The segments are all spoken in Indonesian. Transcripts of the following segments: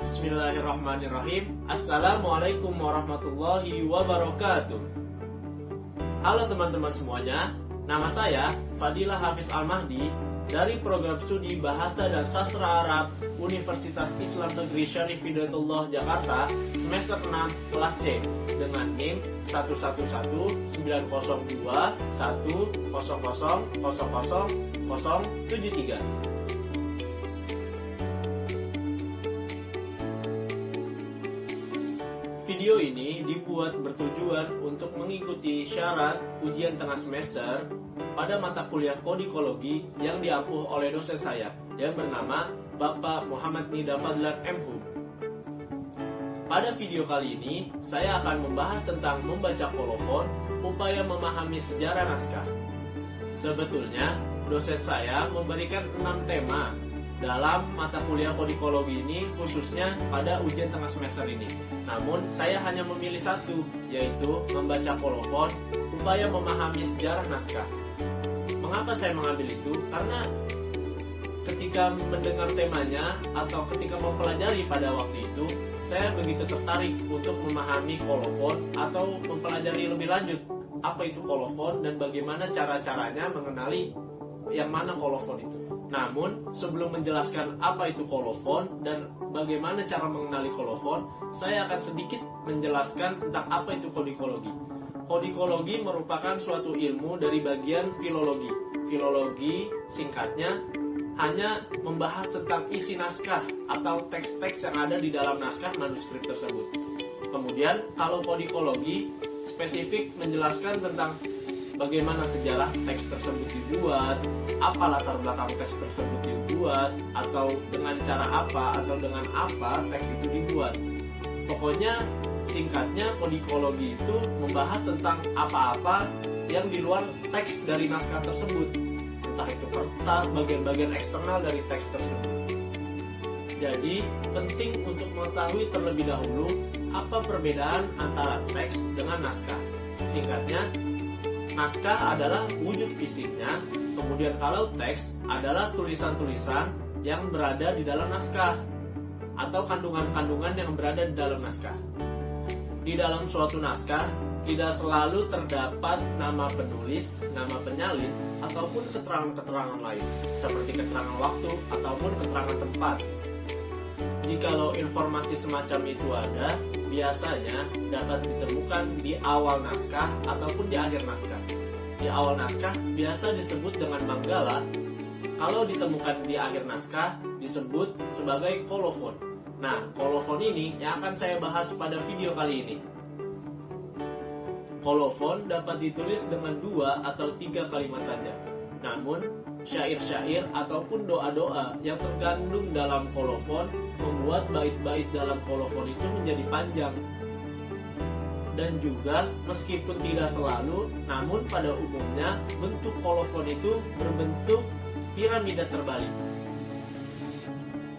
Bismillahirrahmanirrahim. Assalamualaikum warahmatullahi wabarakatuh. Halo teman-teman semuanya, nama saya Fadilah Hafiz Al-Mahdi dari program studi Bahasa dan Sastra Arab Universitas Islam Negeri Syarif Hidayatullah Jakarta semester 6 kelas C dengan NIM 1119210000073. Video ini dibuat bertujuan untuk mengikuti syarat ujian tengah semester pada mata kuliah kodikologi yang diampuh oleh dosen saya yang bernama Bapak Muhammad Nida Fadlan MHum. Pada video kali ini, saya akan membahas tentang membaca kolofon, upaya memahami sejarah naskah. Sebetulnya, dosen saya memberikan 6 tema dalam mata kuliah kodikologi ini, khususnya pada ujian tengah semester ini. Namun, saya hanya memilih satu, yaitu membaca kolofon, upaya memahami sejarah naskah. Mengapa saya mengambil itu? Karena ketika mendengar temanya atau ketika mempelajari pada waktu itu, saya begitu tertarik untuk memahami kolofon atau mempelajari lebih lanjut apa itu kolofon dan bagaimana cara-caranya mengenali yang mana kolofon itu. Namun, sebelum menjelaskan apa itu kolofon dan bagaimana cara mengenali kolofon, saya akan sedikit menjelaskan tentang apa itu kodikologi. Kodikologi merupakan suatu ilmu dari bagian filologi. Filologi singkatnya hanya membahas tentang isi naskah atau teks-teks yang ada di dalam naskah manuskrip tersebut. Kemudian, kalau kodikologi spesifik menjelaskan tentang bagaimana sejarah teks tersebut dibuat, apa latar belakang teks tersebut dibuat, atau dengan cara apa atau dengan apa teks itu dibuat. Pokoknya singkatnya kodikologi itu membahas tentang apa-apa yang di luar teks dari naskah tersebut, entah itu kertas, bagian-bagian eksternal dari teks tersebut. Jadi penting untuk mengetahui terlebih dahulu apa perbedaan antara teks dengan naskah. Singkatnya, naskah adalah wujud fisiknya, kemudian kalau teks adalah tulisan-tulisan yang berada di dalam naskah atau kandungan-kandungan yang berada di dalam naskah. Di dalam suatu naskah tidak selalu terdapat nama penulis, nama penyalin, ataupun keterangan-keterangan lain seperti keterangan waktu ataupun keterangan tempat. Jikalau informasi semacam itu ada, biasanya dapat ditemukan di awal naskah ataupun di akhir naskah. Di awal naskah biasa disebut dengan manggala. Kalau ditemukan di akhir naskah disebut sebagai kolofon. Nah, kolofon ini yang akan saya bahas pada video kali ini. Kolofon dapat ditulis dengan 2 atau 3 kalimat saja. Namun, syair-syair ataupun doa-doa yang terkandung dalam kolofon membuat bait-bait dalam kolofon itu menjadi panjang. Dan juga meskipun tidak selalu, namun pada umumnya bentuk kolofon itu berbentuk piramida terbalik.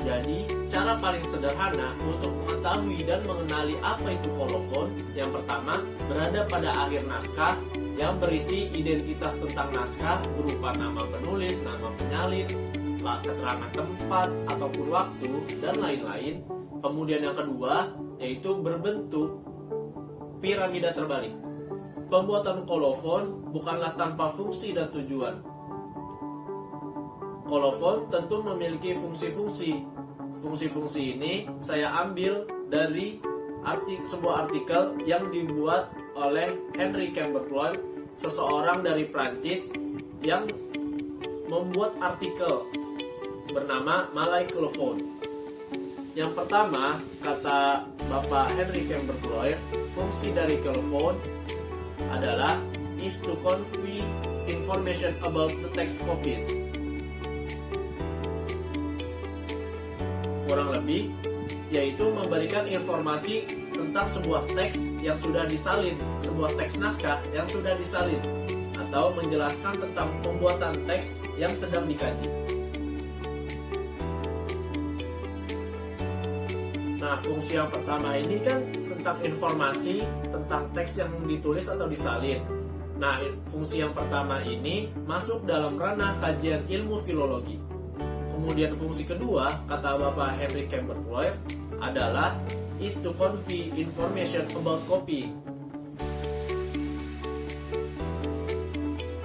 Jadi, cara paling sederhana untuk mengetahui dan mengenali apa itu kolofon, yang pertama berada pada akhir naskah yang berisi identitas tentang naskah berupa nama penulis, nama penyalin, keterangan tempat ataupun waktu, dan lain-lain. Kemudian yang kedua yaitu berbentuk piramida terbalik. Pembuatan kolofon bukanlah tanpa fungsi dan tujuan. Kolofon tentu memiliki fungsi-fungsi. Fungsi-fungsi ini saya ambil dari sebuah artikel yang dibuat oleh Henry Chamberlain, seseorang dari Prancis yang membuat artikel bernama Malay Colophon. Yang pertama, kata Bapak Henry Chamberlain, fungsi dari colophon adalah is to convey information about the text copied. Kurang lebih, yaitu memberikan informasi tentang sebuah teks yang sudah disalin, sebuah teks naskah yang sudah disalin, atau menjelaskan tentang pembuatan teks yang sedang dikaji. Nah, fungsi yang pertama ini kan tentang informasi tentang teks yang ditulis atau disalin. Nah, fungsi yang pertama ini masuk dalam ranah kajian ilmu filologi. Kemudian fungsi kedua, kata Bapak Henry Chamberlain, adalah is to convey information about copy,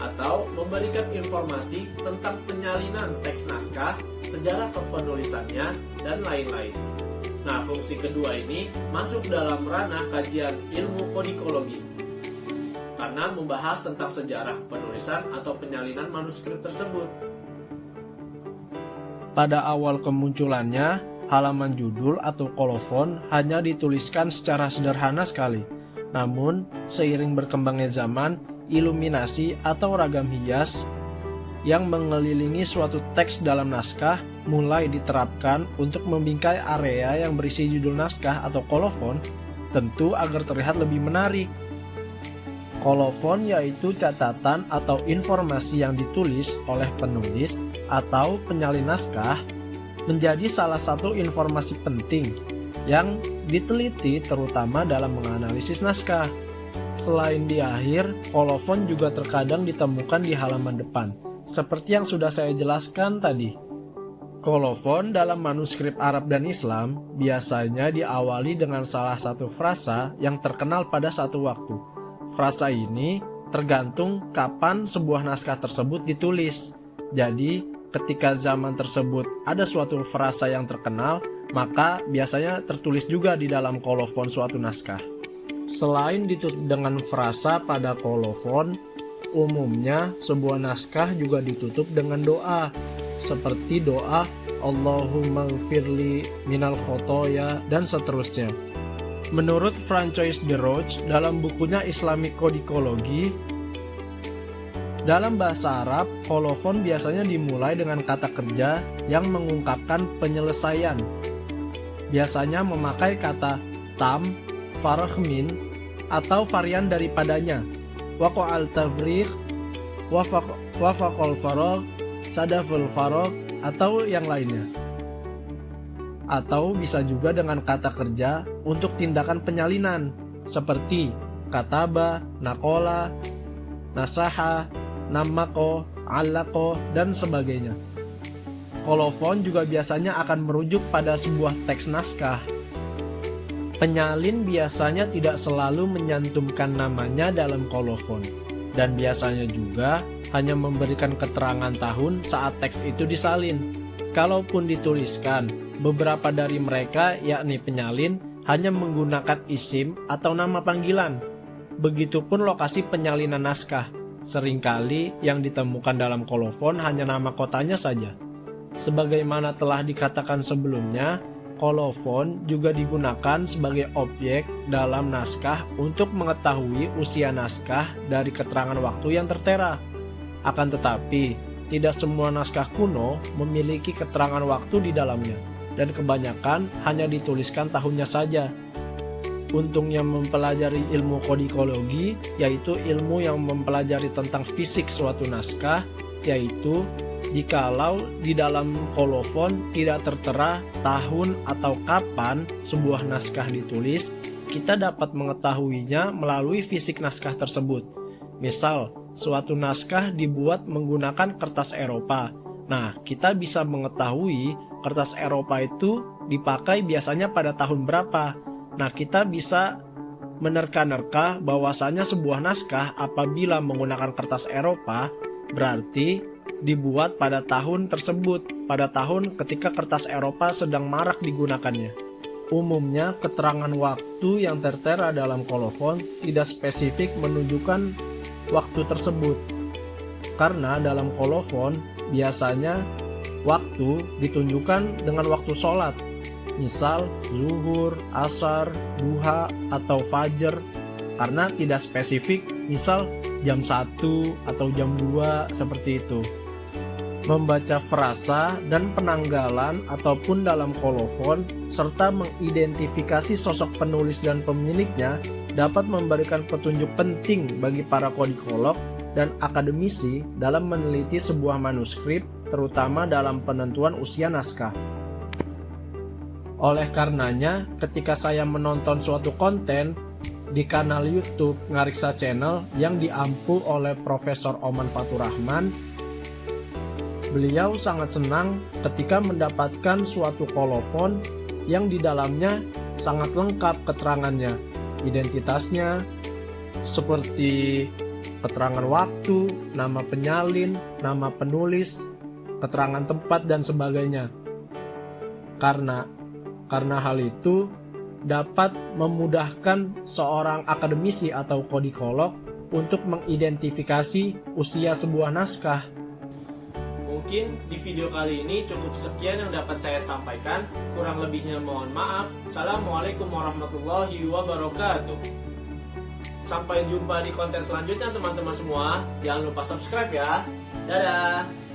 atau memberikan informasi tentang penyalinan teks naskah, sejarah kepenulisannya, dan lain-lain. Nah, fungsi kedua ini masuk dalam ranah kajian ilmu kodikologi karena membahas tentang sejarah penulisan atau penyalinan manuskrip tersebut. Pada awal kemunculannya, halaman judul atau kolofon hanya dituliskan secara sederhana sekali. Namun, seiring berkembangnya zaman, iluminasi atau ragam hias yang mengelilingi suatu teks dalam naskah mulai diterapkan untuk membingkai area yang berisi judul naskah atau kolofon, tentu agar terlihat lebih menarik. Kolofon yaitu catatan atau informasi yang ditulis oleh penulis atau penyalin naskah, menjadi salah satu informasi penting yang diteliti terutama dalam menganalisis naskah. Selain di akhir, kolofon juga terkadang ditemukan di halaman depan, seperti yang sudah saya jelaskan tadi. Kolofon dalam manuskrip Arab dan Islam biasanya diawali dengan salah satu frasa yang terkenal pada satu waktu. Frasa ini tergantung kapan sebuah naskah tersebut ditulis. Jadi, ketika zaman tersebut ada suatu frasa yang terkenal, maka biasanya tertulis juga di dalam kolofon suatu naskah. Selain ditutup dengan frasa pada kolofon, umumnya sebuah naskah juga ditutup dengan doa, seperti doa Allahumma gfirli minal khotoya dan seterusnya. Menurut Francois de Roche dalam bukunya Islamic Codicology, dalam bahasa Arab, kolofon biasanya dimulai dengan kata kerja yang mengungkapkan penyelesaian. Biasanya memakai kata tam, faragh min, atau varian daripadanya, waqa'al tafrigh, wafaqal faragh, sadaful faragh, atau yang lainnya. Atau bisa juga dengan kata kerja untuk tindakan penyalinan, seperti kataba, nakola, nasaha, namako, allako, dan sebagainya. Kolofon juga biasanya akan merujuk pada sebuah teks naskah. Penyalin biasanya tidak selalu menyantumkan namanya dalam kolofon, dan biasanya juga hanya memberikan keterangan tahun saat teks itu disalin. Kalaupun dituliskan, beberapa dari mereka, yakni penyalin, hanya menggunakan isim atau nama panggilan. Begitupun lokasi penyalinan naskah. Seringkali yang ditemukan dalam kolofon hanya nama kotanya saja. Sebagaimana telah dikatakan sebelumnya, kolofon juga digunakan sebagai objek dalam naskah untuk mengetahui usia naskah dari keterangan waktu yang tertera. Akan tetapi, tidak semua naskah kuno memiliki keterangan waktu di dalamnya, dan kebanyakan hanya dituliskan tahunnya saja. Untungnya mempelajari ilmu kodikologi, yaitu ilmu yang mempelajari tentang fisik suatu naskah, yaitu jikalau di dalam kolofon tidak tertera tahun atau kapan sebuah naskah ditulis, kita dapat mengetahuinya melalui fisik naskah tersebut. Misal, suatu naskah dibuat menggunakan kertas Eropa. Nah, kita bisa mengetahui kertas Eropa itu dipakai biasanya pada tahun berapa. Nah, kita bisa menerka-nerka bahwasanya sebuah naskah apabila menggunakan kertas Eropa berarti dibuat pada tahun tersebut, pada tahun ketika kertas Eropa sedang marak digunakannya. Umumnya, keterangan waktu yang tertera dalam kolofon tidak spesifik menunjukkan waktu tersebut, karena dalam kolofon biasanya waktu ditunjukkan dengan waktu sholat, misal zuhur, asar, duha, atau fajar, karena tidak spesifik, misal jam 1 atau jam 2 seperti itu. Membaca frasa dan penanggalan ataupun dalam kolofon serta mengidentifikasi sosok penulis dan pemiliknya dapat memberikan petunjuk penting bagi para kodikolog dan akademisi dalam meneliti sebuah manuskrip, terutama dalam penentuan usia naskah. Oleh karenanya, ketika saya menonton suatu konten di kanal YouTube Ngariksa Channel yang diampu oleh Profesor Oman Faturrahman, beliau sangat senang ketika mendapatkan suatu kolofon yang di dalamnya sangat lengkap keterangannya, identitasnya, seperti keterangan waktu, nama penyalin, nama penulis, keterangan tempat, dan sebagainya. Karena hal itu dapat memudahkan seorang akademisi atau kodikolog untuk mengidentifikasi usia sebuah naskah. Mungkin di video kali ini cukup sekian yang dapat saya sampaikan. Kurang lebihnya mohon maaf. Assalamualaikum warahmatullahi wabarakatuh. Sampai jumpa di konten selanjutnya teman-teman semua. Jangan lupa subscribe ya. Dadah.